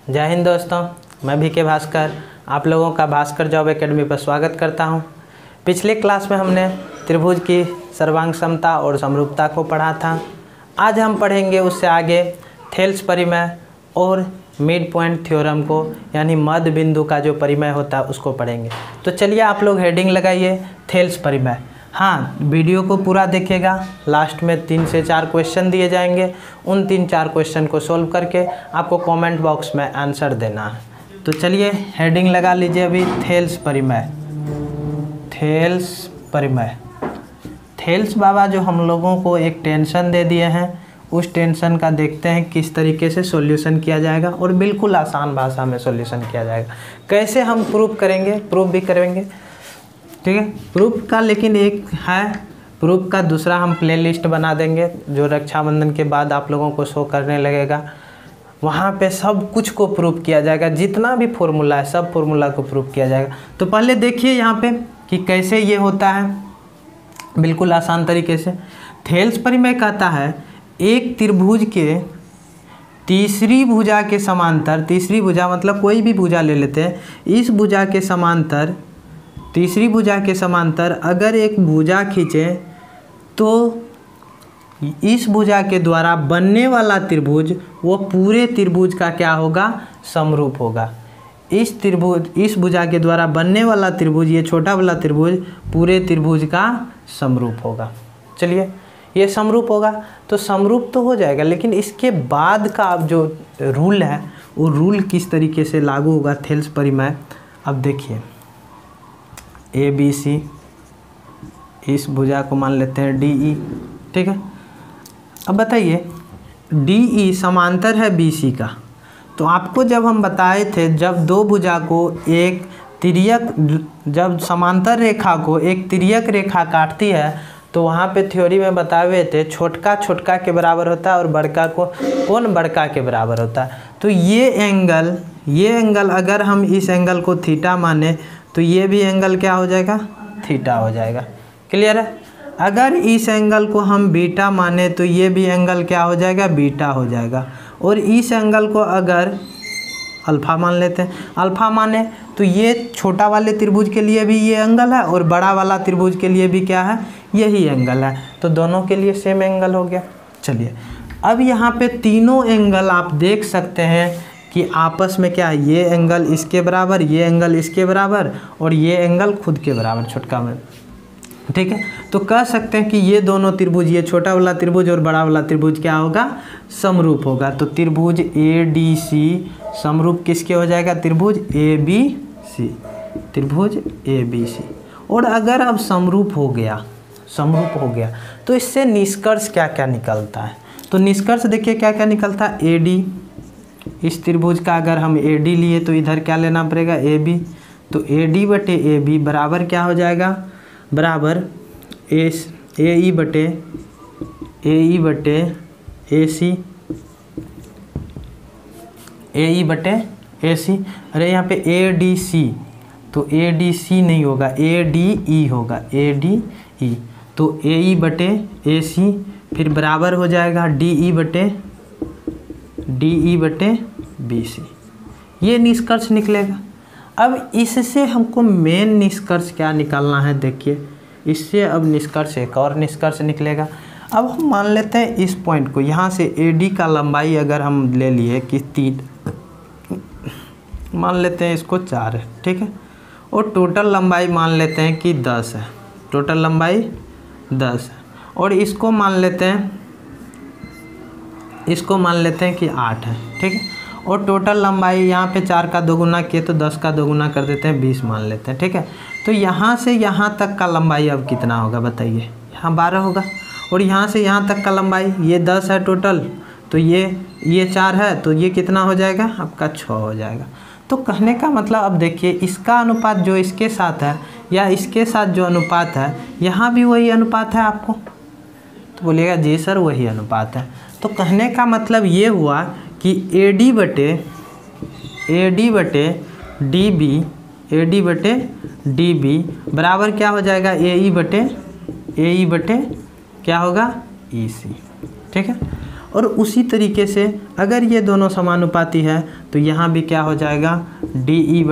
जय हिंद दोस्तों, मैं भी के भास्कर आप लोगों का भास्कर जॉब एकेडमी पर स्वागत करता हूं। पिछले क्लास में हमने त्रिभुज की सर्वांग समता और समरूपता को पढ़ा था। आज हम पढ़ेंगे उससे आगे थेल्स परिमेय और मिड पॉइंट थ्योरम को, यानी मध्य बिंदु का जो परिमेय होता है उसको पढ़ेंगे। तो चलिए आप लोग हेडिंग लगाइए थेल्स परिमेय। हाँ, वीडियो को पूरा देखिएगा। लास्ट में 3 से 4 क्वेश्चन दिए जाएंगे। उन 3-4 क्वेश्चन को सोल्व करके आपको कमेंट बॉक्स में आंसर देना है। तो चलिए हेडिंग लगा लीजिए अभी, थेल्स परिमेय। थेल्स परिमेय, थेल्स बाबा जो हम लोगों को एक टेंशन दे दिए हैं, उस टेंशन का देखते हैं किस तरीके से सॉल्यूशन किया जाएगा, और बिल्कुल आसान भाषा में सॉल्यूशन किया जाएगा। कैसे हम प्रूफ करेंगे, प्रूफ भी करेंगे, ठीक है। प्रूफ का लेकिन एक है, प्रूफ का दूसरा हम प्लेलिस्ट बना देंगे जो रक्षाबंधन के बाद आप लोगों को शो करने लगेगा। वहाँ पे सब कुछ को प्रूफ किया जाएगा, जितना भी फॉर्मूला है सब फॉर्मूला को प्रूफ किया जाएगा। तो पहले देखिए यहाँ पे कि कैसे ये होता है, बिल्कुल आसान तरीके से। थेल्स परिमेय कहता है एक त्रिभुज के तीसरी भुजा के समांतर, तीसरी भुजा मतलब कोई भी भुजा ले लेते हैं, इस भुजा के समांतर, तीसरी भुजा के समांतर अगर एक भुजा खींचें तो इस भुजा के द्वारा बनने वाला त्रिभुज वो पूरे त्रिभुज का क्या होगा, समरूप होगा। इस त्रिभुज, इस भुजा के द्वारा बनने वाला त्रिभुज, ये छोटा वाला त्रिभुज पूरे त्रिभुज का समरूप होगा। चलिए, ये समरूप होगा तो समरूप तो हो जाएगा, लेकिन इसके बाद का अब जो रूल है वो रूल किस तरीके से लागू होगा थेल्स परिमेय। अब देखिए, ए बी सी, इस भुजा को मान लेते हैं डी ई, ठीक है। अब बताइए डी ई समांतर है बी सी का। तो आपको जब हम बताए थे, जब दो भुजा को एक तिर्यक, जब समांतर रेखा को एक तिर्यक रेखा काटती है तो वहाँ पे थ्योरी में बताए हुए थे छोटका छोटका के बराबर होता है और बड़का को कौन बड़का के बराबर होता है। तो ये एंगल अगर हम इस एंगल को थीटा माने तो ये भी एंगल क्या हो जाएगा, थीटा हो जाएगा। क्लियर है। अगर इस एंगल को हम बीटा माने तो ये भी एंगल क्या हो जाएगा, बीटा हो जाएगा। और इस एंगल को अगर अल्फ़ा मान लेते हैं, अल्फ़ा माने तो ये छोटा वाले त्रिभुज के लिए भी ये एंगल है और बड़ा वाला त्रिभुज के लिए भी क्या है, यही एंगल है। तो दोनों के लिए सेम एंगल हो गया। चलिए, अब यहाँ पे तीनों एंगल आप देख सकते हैं कि आपस में क्या है, ये एंगल इसके बराबर, ये एंगल इसके बराबर और ये एंगल खुद के बराबर, छोटका में, ठीक है। तो कह सकते हैं कि ये दोनों त्रिभुज, ये छोटा वाला त्रिभुज और बड़ा वाला त्रिभुज क्या होगा, समरूप होगा। तो त्रिभुज ए डी सी समरूप किसके हो जाएगा, त्रिभुज ए बी सी, त्रिभुज ए बी सी। और अगर अब समरूप हो गया तो इससे निष्कर्ष क्या क्या निकलता है। तो निष्कर्ष देखिए क्या क्या निकलता है। ए डी, इस त्रिभुज का अगर हम ए डी लिए तो इधर क्या लेना पड़ेगा, ए बी। तो ए डी बटे ए बी बराबर क्या हो जाएगा, बराबर ए ई बटे ए सी, ए ई बटे ए सी। अरे यहाँ पे ए डी सी, तो ए डी सी नहीं होगा, ए डी ई होगा, ए डी ई। तो ए ई बटे ए सी फिर बराबर हो जाएगा डी ई बटे बी सी। ये निष्कर्ष निकलेगा। अब इससे हमको मेन निष्कर्ष क्या निकालना है, देखिए इससे अब निष्कर्ष, एक और निष्कर्ष निकलेगा। अब हम मान लेते हैं इस पॉइंट को, यहाँ से ए डी का लंबाई अगर हम ले लिए कि 3, मान लेते हैं इसको 4 है, ठीक है। और टोटल लंबाई मान लेते हैं कि 10 है, टोटल लंबाई 10 है। और इसको मान लेते हैं कि 8 है, ठीक है। और टोटल लंबाई यहाँ पे 4 का 2 गुना किए तो 10 का 2 गुना कर देते हैं, 20 मान लेते हैं, ठीक है। तो यहाँ से यहाँ तक का लंबाई अब कितना होगा बताइए, यहाँ 12 होगा। और यहाँ से यहाँ तक का लंबाई, ये 10 है टोटल, तो ये 4 है, तो ये कितना हो जाएगा आपका, 6 हो जाएगा। तो कहने का मतलब अब देखिए, इसका अनुपात जो इसके साथ है या इसके साथ जो अनुपात है, यहाँ भी वही अनुपात है आपको। तो बोलिएगा जी सर वही अनुपात है। तो कहने का मतलब ये हुआ कि ए डी बटे डी बी बराबर क्या हो जाएगा, ए ई बटे क्या होगा, ई सी, ठीक है। और उसी तरीके से अगर ये दोनों समानुपाती है तो यहाँ भी क्या हो जाएगा, DE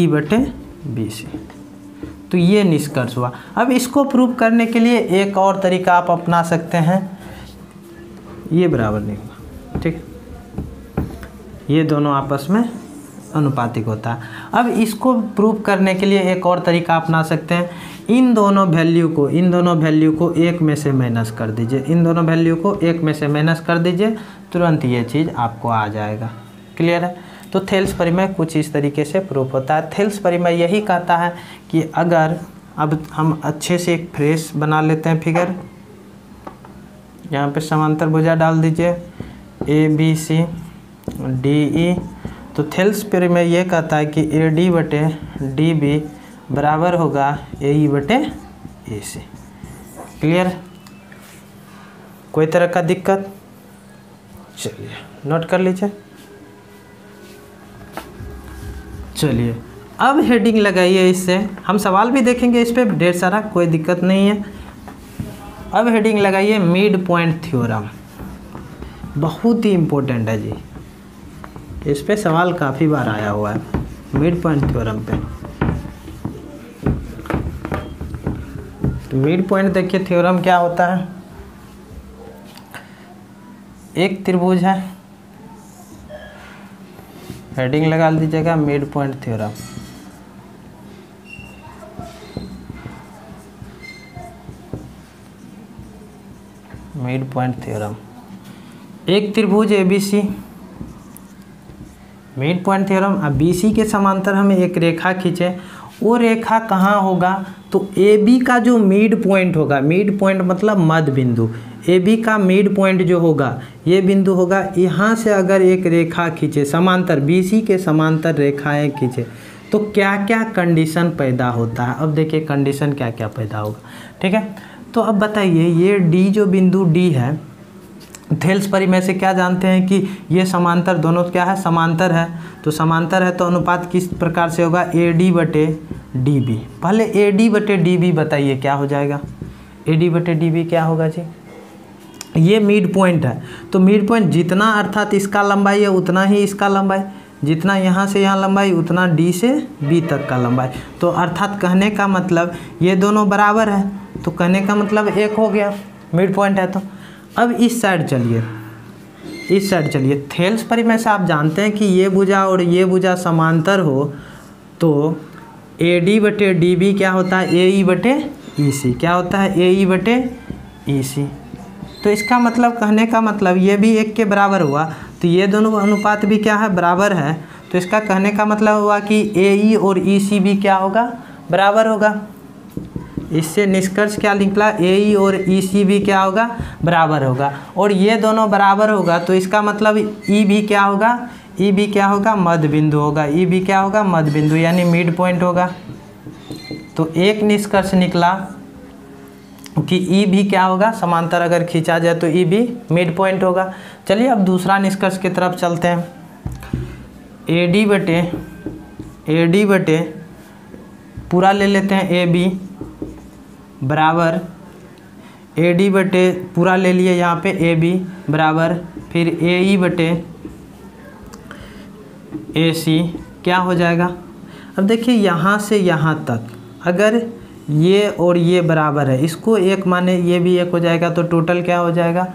बटे BC। तो ये निष्कर्ष हुआ। अब इसको प्रूव करने के लिए एक और तरीका आप अपना सकते हैं, ये बराबर नहीं होगा, ठीक है, ये दोनों आपस में अनुपातिक होता है। अब इसको प्रूव करने के लिए एक और तरीका अपना सकते हैं, इन दोनों वैल्यू को एक में से माइनस कर दीजिए, इन दोनों वैल्यू को एक में से माइनस कर दीजिए, तुरंत ये चीज़ आपको आ जाएगा। क्लियर है? तो थेल्स परिमेय कुछ इस तरीके से प्रूफ होता है। थेल्स परिमेय यही कहता है कि अगर, अब हम अच्छे से एक फ्रेश बना लेते हैं फिगर, यहाँ पे समांतर भुजा डाल दीजिए ABC DE। तो थेल्स परिमेय ये कहता है कि AD बटे DB बराबर होगा AE बटे AC। क्लियर? कोई तरह का दिक्कत? चलिए नोट कर लीजिए। चलिए अब हेडिंग लगाइए, इससे हम सवाल भी देखेंगे इस पर ढेर सारा, कोई दिक्कत नहीं है। अब हेडिंग लगाइए मिड पॉइंट थ्योरम, बहुत ही इम्पोर्टेंट है जी, इस पे सवाल काफ़ी बार आया हुआ है, मिड पॉइंट थ्योरम पे। तो मिड पॉइंट देखिए थ्योरम क्या होता है, एक त्रिभुज है, हेडिंग लगा दीजिएगा mid point theorem. Mid point theorem, एक त्रिभुज ABC, मिड पॉइंट थ्योरम। अब BC के समांतर हमें एक रेखा खींचे, वो रेखा कहाँ होगा, तो AB का जो मिड पॉइंट होगा, मिड पॉइंट मतलब मध्य बिंदु, AB का मिड पॉइंट जो होगा ये बिंदु होगा। यहाँ से अगर एक रेखा खींचे समांतर, BC के समांतर रेखाएं खींचे, तो क्या क्या कंडीशन पैदा होता है। अब देखिए कंडीशन क्या क्या पैदा होगा, ठीक है। तो अब बताइए ये D जो बिंदु D है, थेल्स परिमेय से क्या जानते हैं कि ये समांतर, दोनों क्या है, समांतर है। तो समांतर है तो अनुपात किस प्रकार से होगा, AD बटे DB। पहले AD बटे DB बताइए क्या हो जाएगा, AD बटे DB क्या होगा जी, ये मिड पॉइंट है। तो मिड पॉइंट जितना अर्थात इसका लंबाई है उतना ही इसका लंबाई, जितना यहाँ से यहाँ लंबाई उतना D से B तक का लंबाई। तो अर्थात कहने का मतलब ये दोनों बराबर है, तो कहने का मतलब एक हो गया, मिड पॉइंट है। तो अब इस साइड चलिए, इस साइड चलिए, थेल्स परिमेय से आप जानते हैं कि ये भुजा और ये भुजा समांतर हो तो AD बटे DB क्या होता है, AE बटे EC क्या होता है, AE बटे EC। तो इसका मतलब, कहने का मतलब ये भी एक के बराबर हुआ, तो ये दोनों अनुपात भी क्या है, बराबर है। तो इसका कहने का मतलब हुआ कि AE और EC भी क्या होगा, बराबर होगा। इससे निष्कर्ष क्या निकला, AE और EC भी क्या होगा, बराबर होगा। और ये दोनों बराबर होगा तो इसका मतलब E भी क्या होगा, E भी क्या होगा, मध्य बिंदु होगा, E भी क्या होगा, मध्य बिंदु यानी मिड पॉइंट होगा। तो एक निष्कर्ष निकला कि E भी क्या होगा, समांतर अगर खींचा जाए तो E भी मिड पॉइंट होगा। चलिए अब दूसरा निष्कर्ष की तरफ चलते हैं। AD बटे पूरा ले लेते हैं AB बराबर, AD बटे पूरा ले लिए यहाँ पे AB बराबर, फिर AE बटे AC क्या हो जाएगा। अब देखिए यहाँ से यहाँ तक अगर ये और ये बराबर है, इसको एक माने ये भी एक हो जाएगा, तो टोटल क्या हो जाएगा,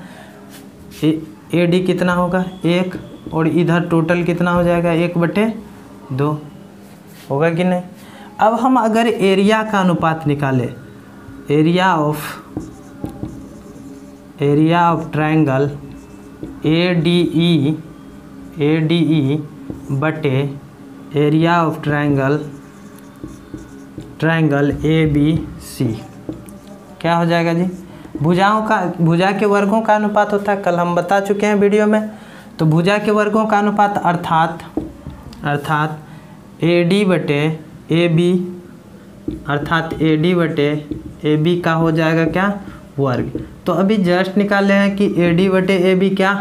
AD कितना होगा, 1, और इधर टोटल कितना हो जाएगा, 1/2 होगा कि नहीं। अब हम अगर एरिया का अनुपात निकालें, एरिया ऑफ ट्रायंगल ADE बटे एरिया ऑफ ट्रायंगल ABC क्या हो जाएगा जी, भुजा के वर्गों का अनुपात होता है, कल हम बता चुके हैं वीडियो में। तो भुजा के वर्गों का अनुपात अर्थात AD बटे AB का हो जाएगा क्या, वर्ग। तो अभी जस्ट निकाले हैं कि AD बटे AB क्या,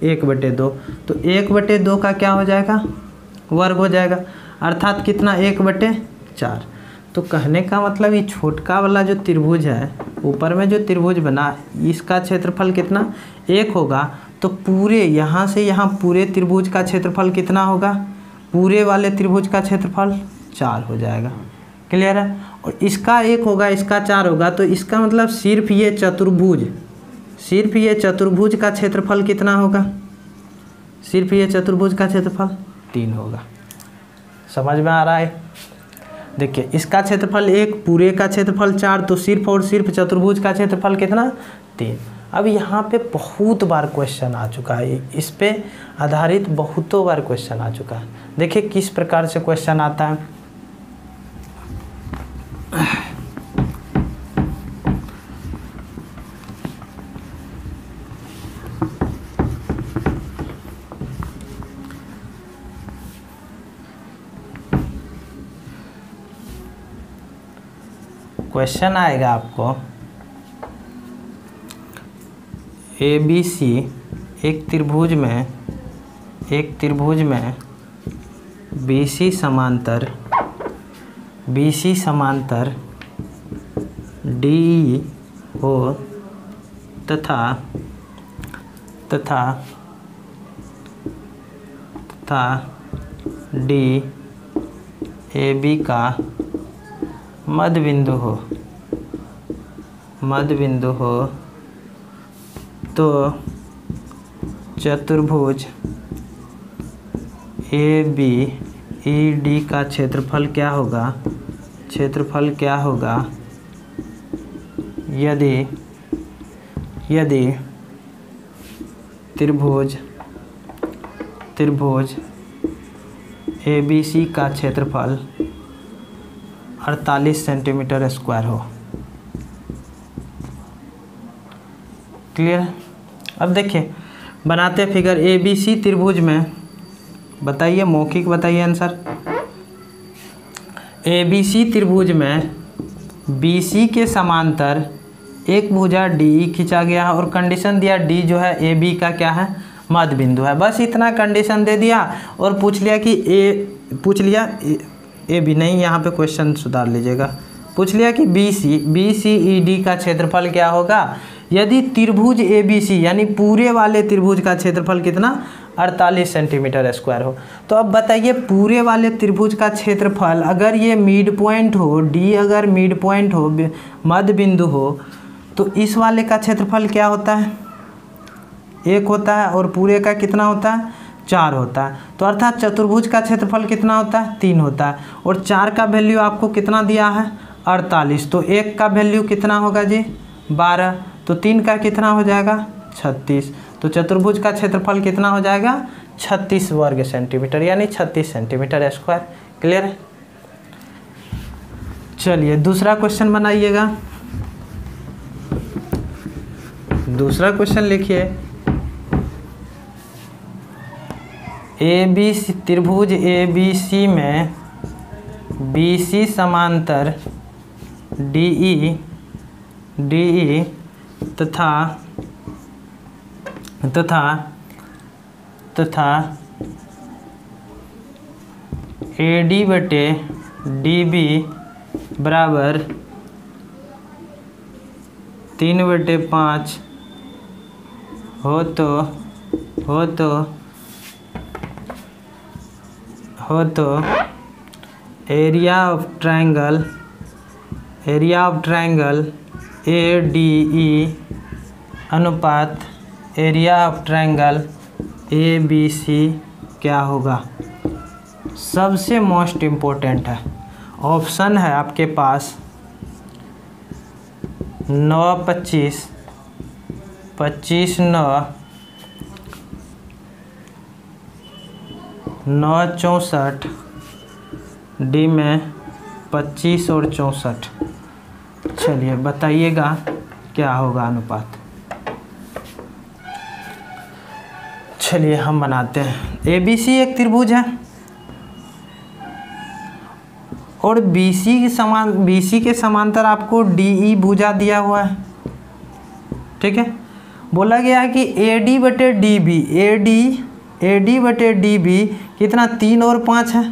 1/2। तो 1/2 का क्या हो जाएगा, वर्ग हो जाएगा, अर्थात कितना, 1/4। तो कहने का मतलब ये छोटका वाला जो त्रिभुज है, ऊपर में जो त्रिभुज बना, इसका क्षेत्रफल कितना 1 होगा। तो पूरे यहाँ से यहाँ पूरे त्रिभुज का क्षेत्रफल कितना होगा, पूरे वाले त्रिभुज का क्षेत्रफल 4 हो जाएगा। क्लियर है। और इसका 1 होगा, इसका 4 होगा, तो इसका मतलब सिर्फ ये चतुर्भुज का क्षेत्रफल कितना होगा, सिर्फ ये चतुर्भुज का क्षेत्रफल 3 होगा। समझ में आ रहा है। देखिए इसका क्षेत्रफल 1, पूरे का क्षेत्रफल 4, तो सिर्फ और सिर्फ चतुर्भुज का क्षेत्रफल कितना 3। अब यहाँ पे बहुत बार क्वेश्चन आ चुका है, इस पे आधारित बहुतों बार क्वेश्चन आ चुका है। देखिए किस प्रकार से क्वेश्चन आता है। क्वेश्चन आएगा आपको ABC एक त्रिभुज में BC समांतर DE हो तथा DAB का मध्य बिंदु हो तो चतुर्भुज ABED का क्षेत्रफल क्या होगा, यदि त्रिभुज ABC का क्षेत्रफल 48 सेंटीमीटर स्क्वायर हो। क्लियर। अब देखिए बनाते फिगर ABC त्रिभुज में, बताइए मौखिक बताइए आंसर। ABC त्रिभुज में BC के समांतर एक भुजा DE खींचा गया और कंडीशन दिया D जो है AB का क्या है, मध्य बिंदु है। बस इतना कंडीशन दे दिया और पूछ लिया कि AB नहीं, यहाँ पे क्वेश्चन सुधार लीजिएगा। पूछ लिया कि BCED का क्षेत्रफल क्या होगा यदि त्रिभुज ABC यानी पूरे वाले त्रिभुज का क्षेत्रफल कितना 48 सेंटीमीटर स्क्वायर हो। तो अब बताइए पूरे वाले त्रिभुज का क्षेत्रफल अगर ये मिड पॉइंट हो, D अगर मिड पॉइंट हो, मध्य बिंदु हो, तो इस वाले का क्षेत्रफल क्या होता है 1 होता है और पूरे का कितना होता है 4 होता है। तो अर्थात चतुर्भुज का क्षेत्रफल कितना होता है 3 होता है। और 4 का वैल्यू आपको कितना दिया है 48, तो 1 का वैल्यू कितना होगा जी 12, तो 3 का कितना हो जाएगा 36। तो चतुर्भुज का क्षेत्रफल कितना हो जाएगा 36 वर्ग सेंटीमीटर यानी 36 सेंटीमीटर स्क्वायर। क्लियर है। चलिए दूसरा क्वेश्चन बनाइएगा। दूसरा क्वेश्चन लिखिए ABC त्रिभुज ABC में BC समांतर DE तथा AD बटे DB बराबर 3/5 हो तो एरिया ऑफ ट्रायंगल ADE अनुपात एरिया ऑफ ट्रायंगल ABC क्या होगा। सबसे मोस्ट इम्पोर्टेंट है, ऑप्शन है आपके पास 9 25 25 9 9 64, डी में 25 और 64। चलिए बताइएगा क्या होगा अनुपात। चलिए हम बनाते हैं। ABC एक त्रिभुज है और BC के समांतर आपको DE भुजा दिया हुआ है। ठीक है, बोला गया है कि AD बटे DB कितना 3 और 5 है,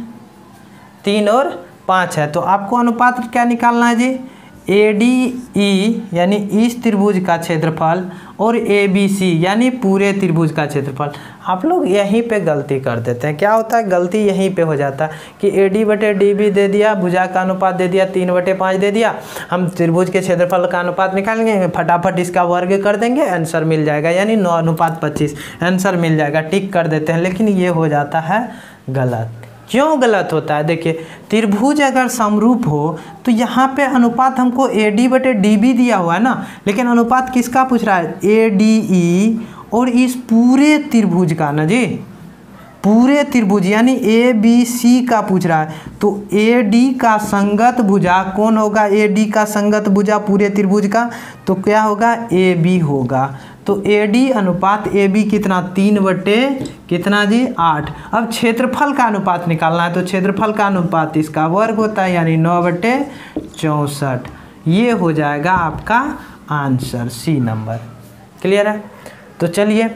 3 और 5 है। तो आपको अनुपात क्या निकालना है जी, ADE यानी इस त्रिभुज का क्षेत्रफल और ABC यानी पूरे त्रिभुज का क्षेत्रफल। आप लोग यहीं पे गलती कर देते हैं। क्या होता है, गलती यहीं पे हो जाता है कि AD/DB दे दिया, भुजा का अनुपात दे दिया, 3/5 दे दिया, हम त्रिभुज के क्षेत्रफल का अनुपात निकालेंगे, फटाफट इसका वर्ग कर देंगे, आंसर मिल जाएगा, यानी 9:25 आंसर मिल जाएगा, टिक कर देते हैं। लेकिन ये हो जाता है गलत। क्यों गलत होता है, देखिए त्रिभुज अगर समरूप हो तो यहाँ पे अनुपात हमको AD/DB दिया हुआ है ना, लेकिन अनुपात किसका पूछ रहा है, ADE और इस पूरे त्रिभुज का ना जी, पूरे त्रिभुज यानी ABC का पूछ रहा है। तो AD का संगत भुजा कौन होगा, AD का संगत भुजा पूरे त्रिभुज का, तो क्या होगा, AB होगा। तो AD अनुपात AB कितना, 3/कितना जी, 8। अब क्षेत्रफल का अनुपात निकालना है, तो क्षेत्रफल का अनुपात इसका वर्ग होता है, यानी 9/64। ये हो जाएगा आपका आंसर, C नंबर। क्लियर है। तो चलिए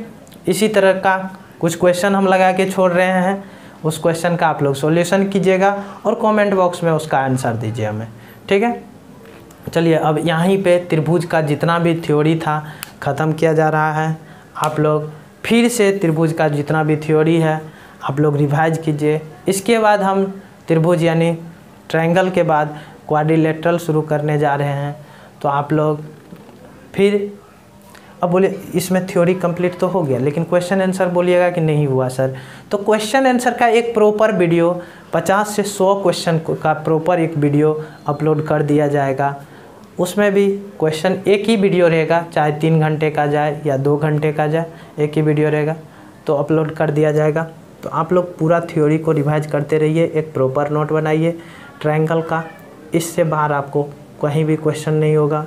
इसी तरह का कुछ क्वेश्चन हम लगा के छोड़ रहे हैं, उस क्वेश्चन का आप लोग सॉल्यूशन कीजिएगा और कमेंट बॉक्स में उसका आंसर दीजिए हमें, ठीक है। चलिए अब यहीं पे त्रिभुज का जितना भी थ्योरी था ख़त्म किया जा रहा है। आप लोग फिर से त्रिभुज का जितना भी थ्योरी है आप लोग रिवाइज कीजिए। इसके बाद हम त्रिभुज यानी ट्रायंगल के बाद क्वाड्रिलेटरल शुरू करने जा रहे हैं। तो आप लोग फिर अब बोले इसमें थ्योरी कंप्लीट तो हो गया, लेकिन क्वेश्चन आंसर बोलिएगा कि नहीं हुआ सर। तो क्वेश्चन आंसर का एक प्रॉपर वीडियो 50 से 100 क्वेश्चन का प्रॉपर एक वीडियो अपलोड कर दिया जाएगा। उसमें भी क्वेश्चन एक ही वीडियो रहेगा, चाहे 3 घंटे का जाए या 2 घंटे का जाए, एक ही वीडियो रहेगा, तो अपलोड कर दिया जाएगा। तो आप लोग पूरा थ्योरी को रिवाइज करते रहिए, एक प्रॉपर नोट बनाइए ट्रायंगल का, इससे बाहर आपको कहीं भी क्वेश्चन नहीं होगा।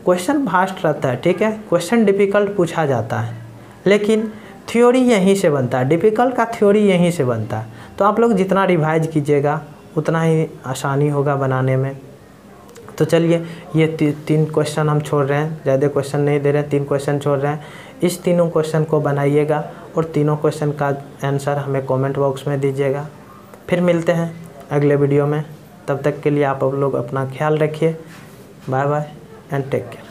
क्वेश्चन वास्ट रहता है, ठीक है, क्वेश्चन डिफ़िकल्ट पूछा जाता है, लेकिन थ्योरी यहीं से बनता है, डिफ़िकल्ट का थ्योरी यहीं से बनता है। तो आप लोग जितना रिवाइज कीजिएगा उतना ही आसानी होगा बनाने में। तो चलिए ये 3 क्वेश्चन हम छोड़ रहे हैं, ज़्यादा क्वेश्चन नहीं दे रहे हैं, 3 क्वेश्चन छोड़ रहे हैं। इस तीनों क्वेश्चन को बनाइएगा और तीनों क्वेश्चन का आंसर हमें कमेंट बॉक्स में दीजिएगा। फिर मिलते हैं अगले वीडियो में, तब तक के लिए आप लोग अपना ख्याल रखिए। Bye bye and take care.